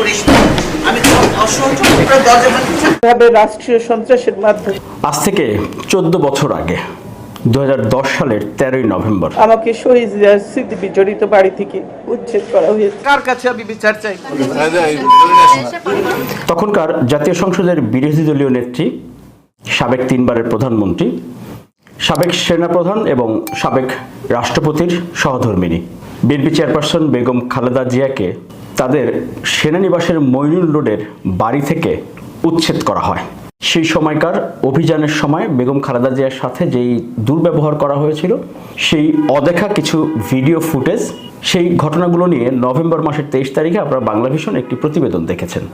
করিস না। আমি তো অসহযোগ দরজা ভাঙতে রাষ্ট্রীয় সন্ত্রাসের মাধ্যমে আজ থেকে 14 বছর আগে 2010 সালের 13ই নভেম্বর আমাকে শহীদ জিয়ার স্মৃতি বিজড়িত বাড়ি থেকে উচ্ছেদ করা হয়েছে। কার কাছে আমি বিচার চাই? তখনকার জাতীয় সংসদের বিরোধী দলীয় নেত্রী, সাবেক 3 বারের প্রধানমন্ত্রী, সাবেক সেনাপ্রধান এবং সাবেক রাষ্ট্রপতির সহধর্মিণী বিএনপি চেয়ারপারসন বেগম খালেদা জিয়াকে তাদের সেনানিবাসের মইনুল রোডের বাড়ি থেকে উচ্ছেদ করা হয়। সেই সময়কার অভিযানের সময় বেগম খালেদা জিয়ার সাথে যেই দুর্ব্যবহার করা হয়েছিল, সেই অদেখা কিছু ভিডিও ফুটেজ, সেই ঘটনাগুলো নিয়ে নভেম্বর মাসের 23 তারিখে আপনারা বাংলাভিশন একটি প্রতিবেদন দেখেছেন।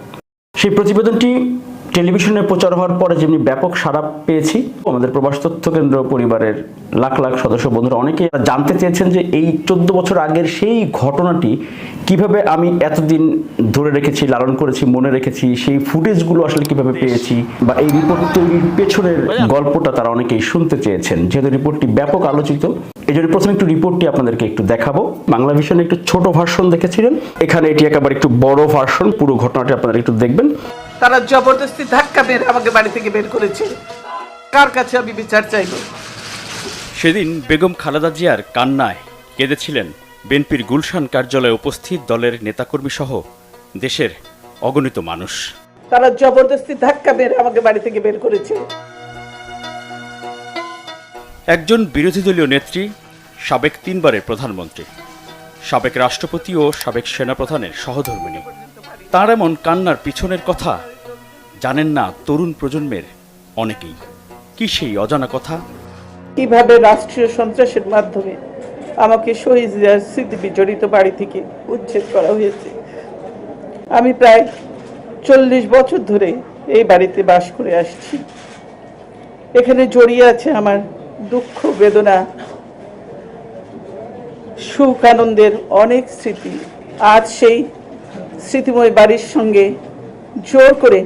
সেই প্রতিবেদনটি টেলিভিশনে প্রচার হওয়ার পরে যেমনি ব্যাপক সাড়া পেয়েছি, আমাদের প্রবাস তথ্য কেন্দ্র পরিবারের লাখ লাখ সদস্য বন্ধুরা অনেকেই জানতে চেয়েছেন যে এই 14 বছর আগের সেই ঘটনাটি কিভাবে আমি এতদিন ধরে রেখেছি, লালন করেছি, মনে রেখেছি, সেই ফুটেজগুলো আসলে কিভাবে পেয়েছি, বা এই রিপোর্ট তৈরির পেছনের গল্পটা তারা অনেকেই শুনতে চেয়েছেন। যেহেতু রিপোর্টটি ব্যাপক আলোচিত, এই জন্য প্রথমে একটু রিপোর্টটি আপনাদেরকে একটু দেখাবো। বাংলাভিশনে একটু ছোট ভার্সন দেখেছিলেন, এখানে এটি একেবারে একটু বড় ভার্সন, পুরো ঘটনাটি আপনারা একটু দেখবেন। তারা জবরদস্তি ধাক্কা মেরে আমাকে বাড়ি থেকে বের করেছে। কার কাছে আমি বিচার চাইব? সেদিন বেগম খালেদা জিয়ার কান্নায় কেঁদেছিলেন বিএনপির গুলশান কার্যালয়ে উপস্থিত দলের নেতাকর্মী সহ দেশের অগণিত মানুষ। তারা জবরদস্তি ধাক্কা মেরে আমাকে বাড়ি থেকে বের করেছে। একজন বিরোধী দলীয় নেত্রী, সাবেক 3 বারের প্রধানমন্ত্রী, সাবেক রাষ্ট্রপতি ও সাবেক সেনাপ্রধানের সহধর্মিণী, তার এমন কান্নার পিছনের কথা জানেন না তরুণ প্রজন্মের অনেকেই। কি সেই অজানা কথা? কিভাবে রাষ্ট্রীয় সন্ত্রাসের মাধ্যমে আমাকে শহীদ জিয়ার স্মৃতি বিজড়িত বাড়ি থেকে উচ্ছেদ করা হয়েছে। আমি প্রায় 40 বছর ধরে এই বাড়িতে বাস করে আসছি। এখানে জড়িয়ে আছে আমার দুঃখ, বেদনা, সুখ, আনন্দের অনেক স্মৃতি। আজ সেই স্মৃতিময় বাড়ির সঙ্গে জোর করে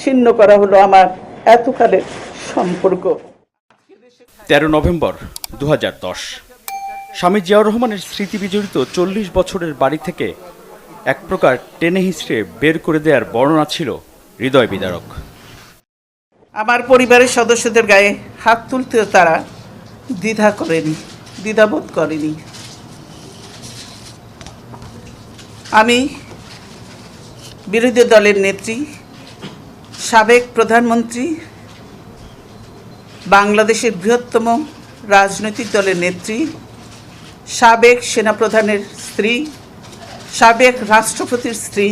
ছিন্ন করা হলো আমার এতকালের সম্পর্ক। 13 নভেম্বর 2010 স্বামী জিয়াউর রহমানের স্মৃতি বিজড়িত 40 বছরের বাড়ি থেকে এক প্রকার টেনে হিঁচড়ে বের করে দেওয়ার বর্ণনা ছিল হৃদয় বিদারক। আমার পরিবারের সদস্যদের গায়ে হাত তুলতেও তারা দ্বিধাবোধ করেনি। আমি বিরোধী দলের নেত্রী, সাবেক প্রধানমন্ত্রী, বাংলাদেশের বৃহত্তম রাজনৈতিক দলের নেত্রী, সাবেক সেনাপ্রধানের স্ত্রী, সাবেক রাষ্ট্রপতির স্ত্রী,